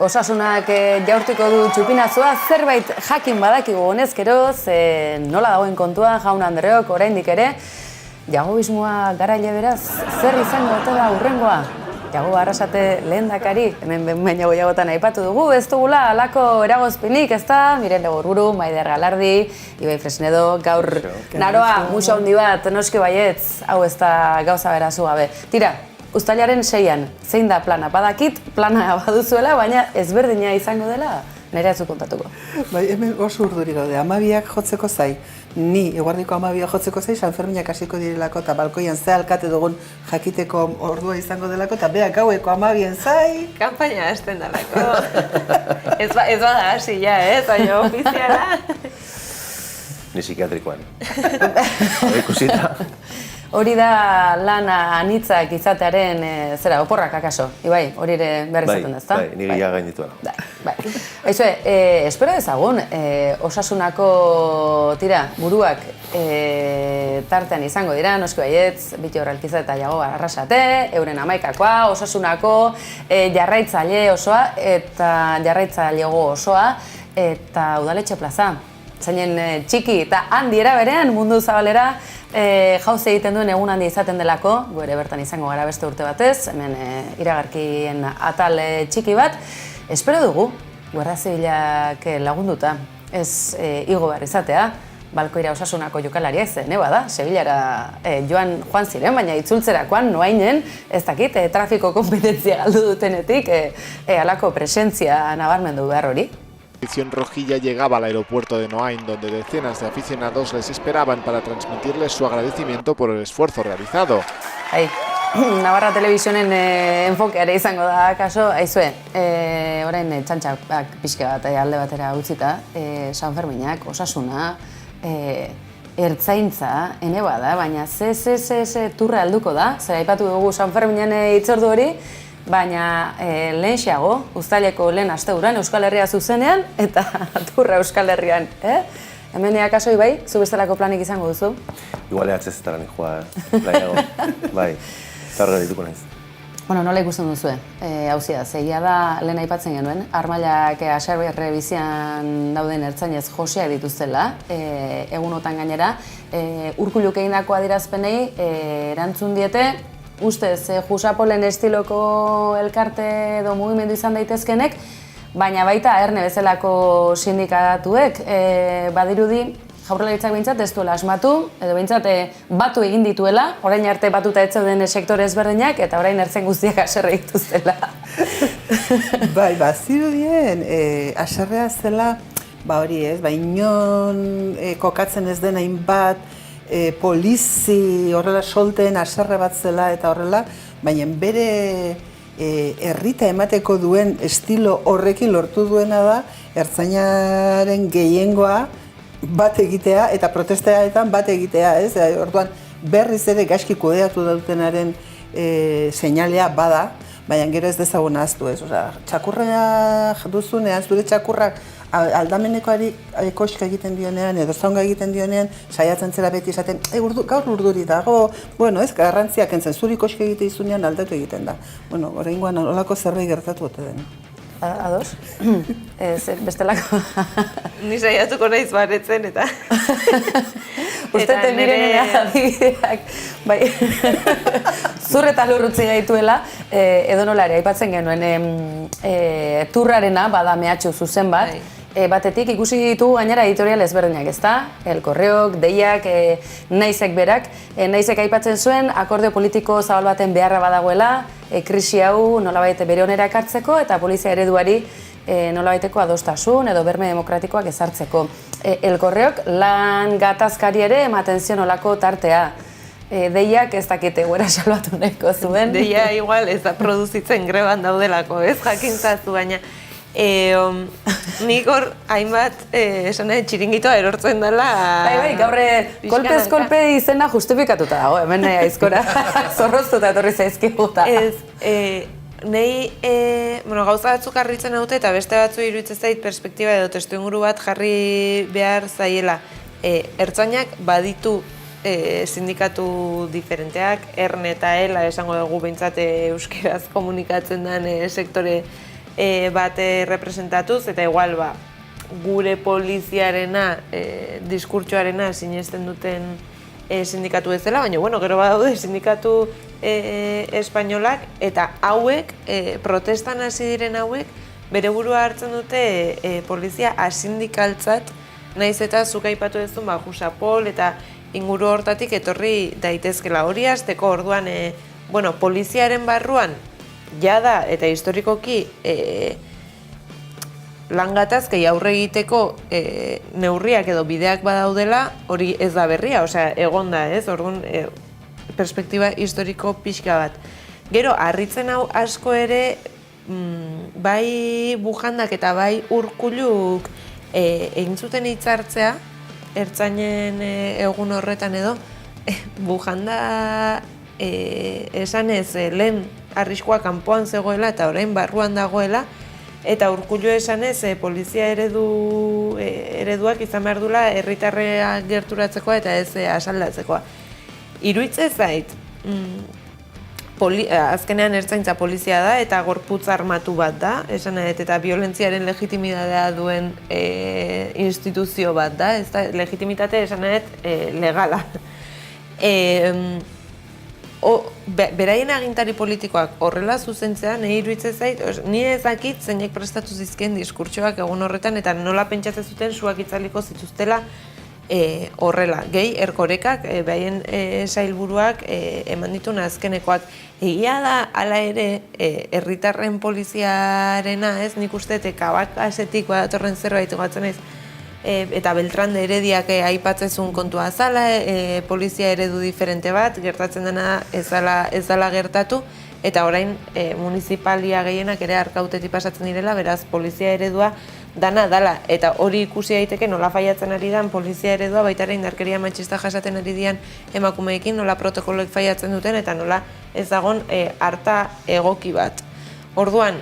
osasunak jaurtiko du txupinazua, zerbait jakin badakigu honezkero, nola dagoen kontua, jaun Andreok, oraindik ere, jagobismoa garaile beraz, zer izango ote da hurrengoa? Jago Arrasate lehendakari, hemen baina goiagotan aipatu dugu, ez dugula halako eragozpinik, ez da, Miren Legorburu, Maider Galardi, Ibai Fresnedo, gaur naroa, musa handi bat, noski baietz, hau ez da gauza berazu gabe. Tira, uztailaren 6an, zein da plana? Badakit, plana baduzuela, baina ezberdina izango dela, nire atzu kontatuko. Bai, hemen oso urduri gaude, 12ak jotzeko zai. Ni, eguardiko 12ak jotzeko zai, Sanferminak hasiko direlako eta balkoian ze alkate dugun jakiteko ordua izango delako, eta beak gaueko 12en zai. Kampaina hasten dalako. Ez bada hasi ja, baina ofiziala. Ni psikiatrikoan. Ikusita. Hori da lana anitzak izatearen, oporrak akaso, Ibai, hori ere behar izaten da, ezta? Bai, nire ja gaindituela. Bai. Aizue, espero dezagun, osasunako buruak tartean izango dira, noski baietz, Biti Horralkiza eta Jago Arrasate, euren 11akoa, osasunako jarraitzaile osoa eta jarraitzaileago osoa eta udaletxe plaza. Zainen txiki eta handi era berean mundu zabalera jauze egiten duen egun handi izaten delako, ere bertan izango gara beste urte batez, hemen iragarkien atal txiki bat. Espero dugu, Guardia Zibilak lagunduta, ez igo behar izatea, balkoira osasunako jokalaria izen, bada, Sevillara joan ziren, baina itzultzerakoan noainen, ez dakit, trafiko konpetentzia galdu dutenetik, halako presentzia nabarmendu behar hori. La edición rojilla llegaba al aeropuerto de Noain, donde decenas de aficionados les esperaban para transmitirles su agradecimiento por el esfuerzo realizado. Navarra Televisionen enfokeare izango da, kaso, aizue, orain txantxak pixke bat alde batera utzita, Sanferminak, osasuna, ertzaintza, ene bada, baina ze turre alduko da, zer aipatu dugu Sanferminen hitzordu hori, baina lehenxeago, uztaileko lehen asteburuan Euskal Herria zuzenean eta turra Euskal Herrian. Hemen akaso Ibai, zu bestelako planik izango duzu? Igual ehatzezetara nik joa, plaiago. Bai, eta horrela dituko naiz. Nola ikusten duzue? Hauzia, zegia da lehen aipatzen genuen, armailak aserberre bizian dauden ertzainez joseak dituztela, egunotan gainera, Urkulluk egindako adierazpenei erantzun diete, ustez, Jusapolen estiloko elkarte edo mugimendu izan daitezkenek, baina baita erne bezalako sindikatuek badirudi Jaurlaritzak behintzat ez duela asmatu, edo behintzat batu egin dituela, orain arte batuta ez zeuden sektore ezberdinak, eta orain ertzen guztiak haserre dituztela. Bai, zirudien, haserrea zela, hori ez, inon kokatzen ez den hainbat, polizi horrela solten haserre bat zela eta horrela, baina bere herrita emateko duen estilo horrekin lortu duena da ertzainaren gehiengoa bat egitea eta protesteaetan bat egitea, ez? Orduan berriz ere gaizki kudeatu dutenaren seinalea bada, baina gero ez dezagun ahaztu, ez? Txakurra duzunean, zure txakurrak aldamenekoari koska egiten dionean edo zaunga egiten dionean, saiatzen zera beti esaten, gaur urduri dago, ez, garrantziak entzen, zuri koska egite izunean aldatu egiten da. Oraingoan olako zerbait gertatu ote den. Ados? Bestelako? Ni saiatuko naiz baretzen eta... Usteten Mirenen adibideak, bai, zur eta lurrutzi gaituela, edo nola ere, aipatzen genuen turrarena, bada mehatxu zuzen bat, batetik ikusi ditu gainera editorial ezberdinak, ezta? El Correok, Deiak, Naizek berak, Naizek aipatzen zuen, akordio politiko zabal baten beharra badagoela, krisi hau nolabait bere onera ekartzeko eta polizia ereduari nolabaiteko adostasun edo berme demokratikoak ezartzeko. El Correok lan gatazkari ere ematen zion olako tartea. Deiak ez dakite guera salbatu nahiko zuen. Deia igual ez da produzitzen greban daudelako, ez jakintzazu, baina nik hor hainbat txiringitoa erortzen dela... Bai, gaurre kolpez kolpe izena justifikatuta dago, hemen aizkora zorroztuta etorri zaizkiguta. Nei gauza batzuk harritzen haute eta beste batzu iruditzen zait perspektiba edo testuinguru bat jarri behar zaiela. Ertzainak baditu sindikatu diferenteak, ERN eta ELA esango dugu behintzat euskeraz komunikatzen den sektore bat representatuz, eta igual gure poliziarena, diskurtsoarena sinesten duten sindikatu ez dela, baina gero badaude sindikatu espainolak, eta hauek, protestan hasi diren hauek, bere burua hartzen dute polizia asindikaltzat, naiz eta zuk aipatu duzun Jusapol eta inguru hortatik etorri daitezkela hori hasteko. Orduan, poliziaren barruan jada eta historikoki lan gatazkei aurre egiteko neurriak edo bideak badaudela, hori ez da berria, egon da, ez? Orduan, perspektiba historiko pixka bat. Gero, harritzen hau asko ere, bai Bujandak eta bai Urkulluk egin zuten hitzartzea, ertzainen egun horretan edo, Bujanda esanez lehen arriskua kanpoan zegoela eta orain barruan dagoela, eta Urkullu esanez polizia ereduak izan behar duela herritarrea gerturatzekoa eta ez asaldatzekoa. Iruditzen zait, azkenean ertzaintza polizia da eta gorputz armatu bat da, esan eta violentziaren legitimitatea duen instituzio bat da, ez da legitimitate esan legala. Beraien agintari politikoak horrela zuzentzea, nahi iruditzen zait, ni ezakit zeinek prestatu zizkien diskurtsoak egun horretan eta nola pentsatzen zuten suak itzaliko zituztela horrela. Gehi, Erkorekak, behaien sailburuak eman ditun azkenekoak. Egia da, hala ere, herritarren poliziarena, ez, nik uste, kabak asetik badatorren zerbait egatzen ez, eta Beltran de Herediak aipatzezun kontua zala, polizia eredu diferente bat, gertatzen dena ez dela gertatu, eta orain municipalia gehienak ere Arkautetik pasatzen direla, beraz polizia eredua dana dala, eta hori ikusi daiteke nola faiatzen ari dan polizia eredua, baita ere indarkeria matxista jasaten ari dian emakumeekin, nola protokoloek faiatzen duten, eta nola ez dagon harta egoki bat. Orduan,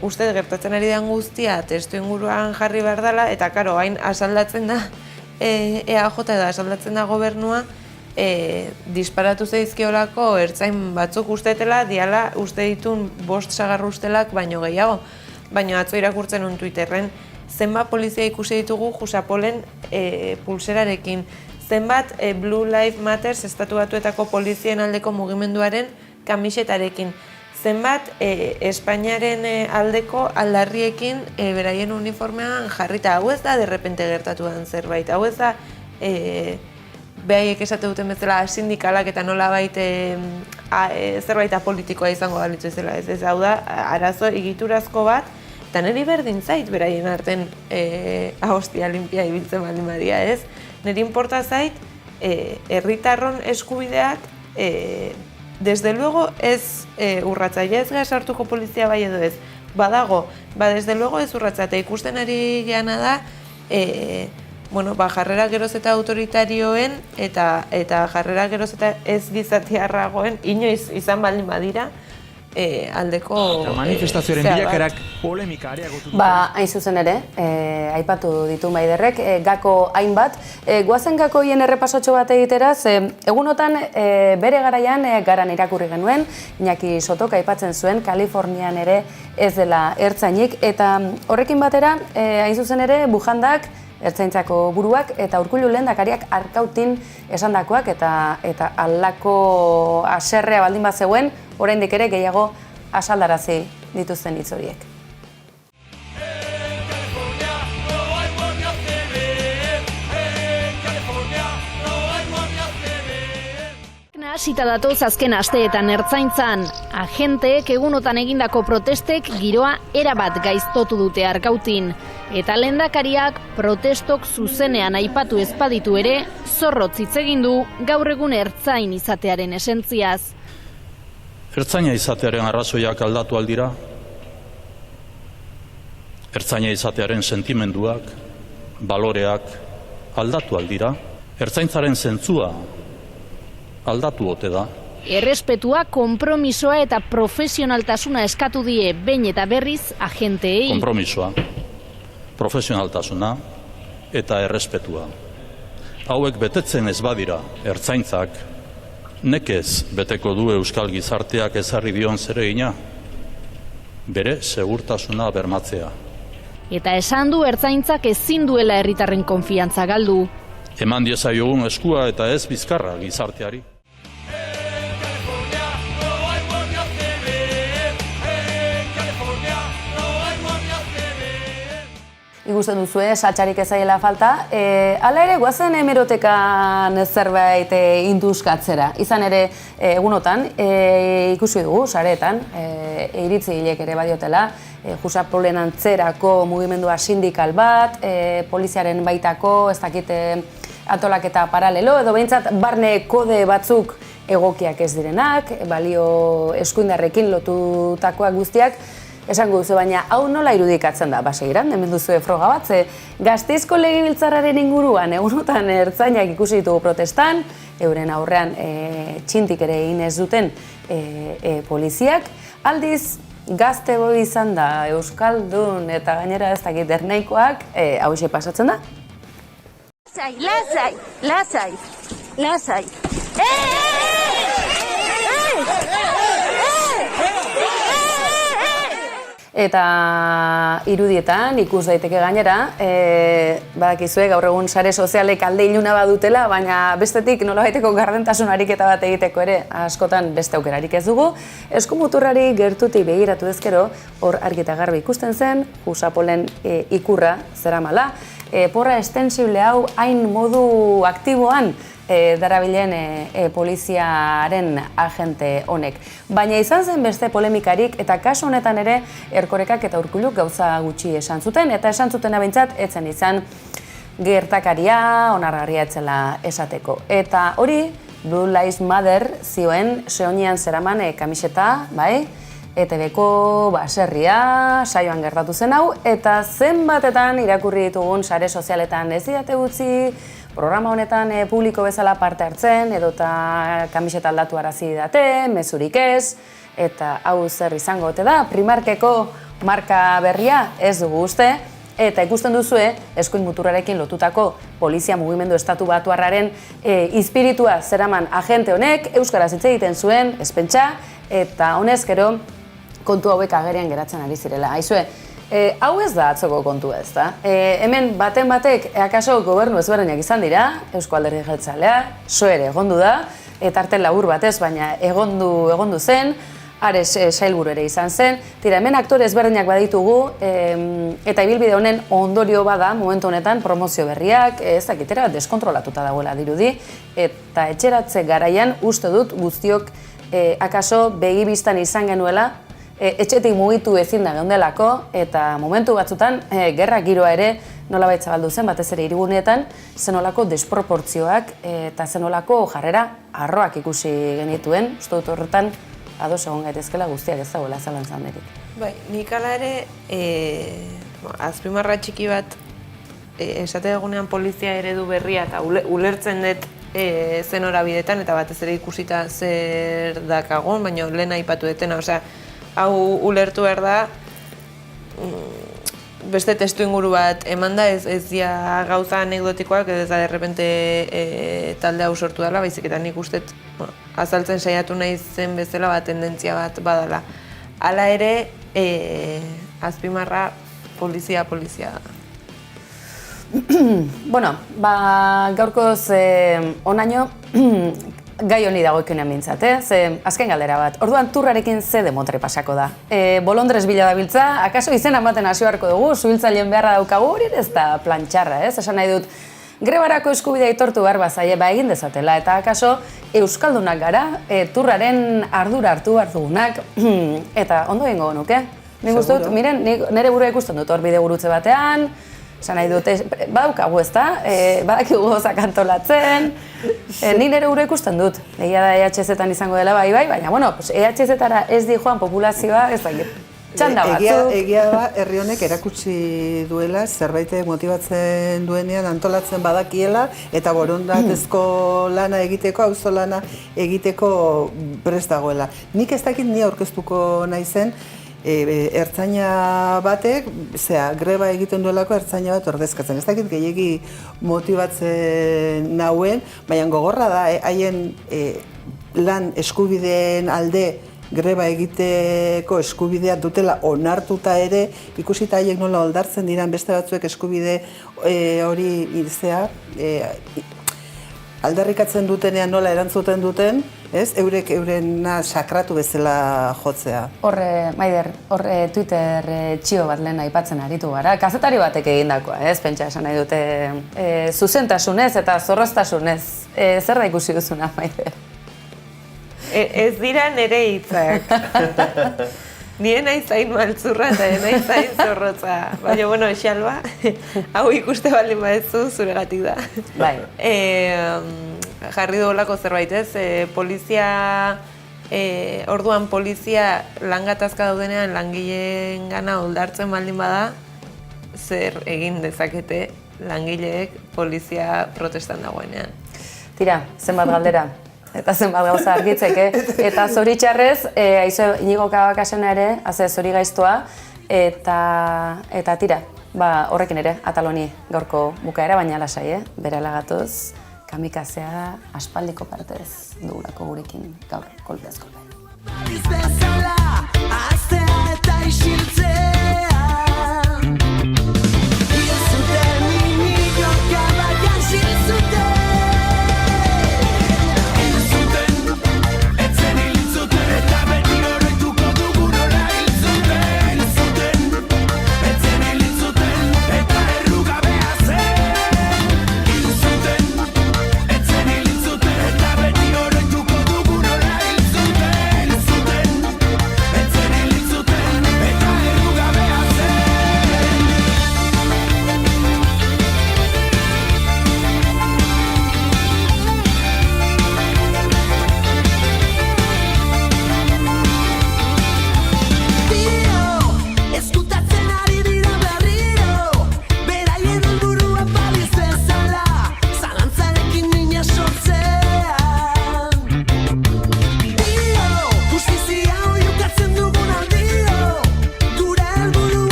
uste gertatzen ari den guztia testu inguruan jarri behar dela, eta karo, hain asaldatzen da EAJ eta asaldatzen da gobernua, disparatu zeizkiolako ertzain batzuk ustetela, diala uste ditun 5 sagarru ustelak baino gehiago. Baina atzo irakurtzen un Twitterren, zenbat polizia ikusi ditugu Jusapolen pulserarekin, zenbat Blue Lives Matter estatu batuetako polizien aldeko mugimenduaren kamisetarekin, zenbat Espainiaren aldeko aldarriekin beraien uniformean jarrita. Hau ez da derrepente gertatu den zerbait, hau ez da behaiek esate duten bezala sindikalak eta nola baita zerbait apolitikoa izango balitzu izela. Ez hau da, arazo egiturazko bat, eta niri berdin zait beraien arten hostia limpia ibiltzen baldin badia, ez? Niri inporta zait, herritarron eskubideak, desde luego ez urratzaile ez gara sartuko polizia bai edo ez. Badago, desde luego ez urratza, eta ikusten ari geana da, jarrera geroz eta autoritarioen eta jarrera geroz eta ez gizatiarragoen inoiz izan baldin badira aldeko manifestazioaren bilakarak polemika areagotu dute. Hain zuzen ere, aipatu ditu Maiderrek, gako hainbat. Goazen gakoien errepasotxo bat egiteraz, egunotan bere garaian garan irakurri genuen, Iñaki Sotok aipatzen zuen, Kalifornian ere ez dela ertzainik, eta horrekin batera, hain zuzen ere, Bujandak, ertzaintzako buruak eta Urkullu lehendakariak Arkautin esandakoak eta aldako haserrea baldin bat zegoen, oraindik ere gehiago asaldarazi dituzten hitz horiek. Hasita datoz azken asteetan ertzaintzan, agenteek egunotan egindako protestek giroa erabat gaiztotu dute Arkautin. Eta lehendakariak protestok zuzenean aipatu ezpaditu ere, zorrotz hitz egin du gaur egun ertzain izatearen esentziaz. Ertzaina izatearen arrazoiak aldatu aldira, ertzaina izatearen sentimenduak, baloreak aldatu aldira, ertzaintzaren zentzua aldatu ote da. Errespetua, konpromisoa eta profesionaltasuna eskatu die behin eta berriz agenteei. Konpromisoa, profesionaltasuna eta errespetua. Hauek betetzen ez badira ertzaintzak, nekez beteko du euskal gizarteak ezarri dion zeregina. bere segurtasuna bermatzea. Eta esan du ertzaintzak ezin duela herritarren konfiantza galdu. Eman diezaiogun eskua eta ez bizkarra gizarteari. Ikusten duzue, saltsarik ez zaiela falta. Hala ere, guazen hemerotekan zerbait induzkatzera. Izan ere, egunotan, ikusi dugu, sareetan, iritzi hilek ere badiotela, Jusapolen antzerako mugimendua sindikal bat, poliziaren baitako, ez dakite antolaketa paralelo, edo behintzat barne kode batzuk egokiak ez direnak, balio eskuindarrekin lotutakoak guztiak, esango duzu, baina hau nola irudikatzen da, baseiran, hemen duzue froga bat, ze Gasteizko legebiltzarraren inguruan egunotan ertzainak ikusi ditugu protestan, euren aurrean txintik ere egin ez duten poliziak, aldiz Gaztebo izan da, euskaldun eta gainera ez dakit ernaikoak, hauxe pasatzen da? Lasai. Eta irudietan ikus daiteke gainera, badakizue gaur egun sare sozialek alde iluna badutela, baina bestetik nolabaiteko gardentasun ariketa bat egiteko ere askotan beste aukerarik ez dugu. Eskumuturrari gertutik begiratu ezkero, hor argi eta garbi ikusten zen, Jusapolen ikurra zeramala. Porra estensible hau hain modu aktiboan darabilen poliziaren agente honek. Baina izan zen beste polemikarik eta kasu honetan ere Erkorekak eta Urkulluk gauza gutxi esan zuten, eta esan zuten behintzat etzen izan gertakaria onargarria etzela esateko. Eta hori Blue Lives Matter zioen seonian zeraman kamiseta, bai? ETB-ko baserria saioan gertatu zen hau, eta zenbatetan irakurri ditugun sare sozialetan ez didate utzi, programa honetan publiko bezala parte hartzen, edota kamiseta aldatu arazi didate, mezurik ez, eta hau zer izango ote da, Primarkeko marka berria ez dugu uste, eta ikusten duzue, eskuin muturrarekin lotutako polizia mugimendu estatu batuarraren izpiritua zeraman agente honek, euskaraz hitz egiten zuen, ezpentsa, eta honezkero kontu hauek agerian geratzen ari zirela. Aizue, hau ez da atzoko kontu ez da. Hemen baten batek, akaso gobernu ezberdinak izan dira, Eusko Alderdi Jeltzalea, ere egondu da, eta arte labur batez, baina egondu zen, Ares sailburu ere izan zen. Tira, hemen aktore ezberdinak baditugu, eta ibilbide honen ondorio bada, momentu honetan, promozio berriak, ez dakitera, deskontrolatuta dagoela dirudi, eta etxeratze garaian uste dut guztiok akaso begibistan izan genuela, etxetik mugitu ezin da geundelako, eta momentu batzutan gerra giroa ere nolabait zabaldu zen, batez ere hiriguneetan, zenolako desproportzioak eta zenolako jarrera arroak ikusi genituen, uste dut horretan ados egon gaitezkela guztiak ez dagoela zalantzan derik. Bai, nik ala ere, azpimarra txiki bat, esate egunean polizia eredu berria eta ulertzen dut zen horabidetan, eta batez ere ikusita zer dakagun, baina lehen aipatu detena, osea, hau ulertu behar da, beste testu inguru bat eman da, ez dira gauza anekdotikoak, ez da derrepente talde hau sortu dela, baizik eta nik ustet azaltzen saiatu nahi zen bezala bat tendentzia bat badala. Hala ere, azpimarra polizia. Bueno, gaurkoz onaino, gai honi dagoikenean bintzat, ze azken galdera bat. Orduan turrarekin ze demotre pasako da. Bolondrez bila dabiltza, akaso izena ematen hasi beharko dugu, suhiltzaileen beharra daukagu, hori ez da plantxarra, ez? Esan nahi dut, grebarako eskubidea aitortu behar bazaie, egin dezatela, eta akaso euskaldunak gara, turraren ardura hartu behar dugunak, eta ondo egingo nuke. Nik uste dut, miren, nire burua ikusten dut hor bide gurutze batean, esan nahi dut, badaukagu ez da, badakigu gozak antolatzen, ni nire burua ikusten dut. Egia da EHZ-etan izango dela bai, baina, bueno, EHZ-etara ez di joan populazioa, ez da, txanda batzuk. Egia da, herri honek erakutsi duela, zerbait motibatzen duenean antolatzen badakiela, eta borondatezko lana egiteko, auzo lana egiteko prest dagoela. Nik ez dakit ni aurkeztuko naizen, ertzaina batek, greba egiten duelako ertzaina bat ordezkatzen. Ez dakit gehiegi motibatzen nauen, baina gogorra da, haien lan eskubideen alde greba egiteko eskubidea dutela onartuta ere, ikusita haiek nola oldartzen diran beste batzuek eskubide hori izea, aldarrikatzen dutenean nola erantzuten duten, ez? Eurek eurena sakratu bezala jotzea. Maider, Twitter txio bat lehen aipatzen aritu gara, kazetari batek egindakoa, ez? Pentsa esan nahi dute zuzentasunez eta zorroztasunez. Zer da ikusi duzuna, Maider? Ez dira nire hitzak. Nire nahi zain maltzurra eta nahi zain zorrotza. Baina, bueno, Xalba, hau ikuste baldin badezu zuregatik da. Bai. Jarri duolako zerbait ez, orduan polizia langatazka daudenean langileen gana oldartzen baldin bada, zer egin dezakete langileek polizia protestan dagoenean. Tira, zenbat galdera. Eta zenbat gauza argitzeke. Eta zoritxarrez, Inigo Kabakasena ere, zori gaiztoa, eta tira, horrekin ere, ataloni gaurko bukaera, baina lasai, bere alagatuz, kamikazea aspaldiko partez dugulako gurekin gaur kolpeaz kolpe.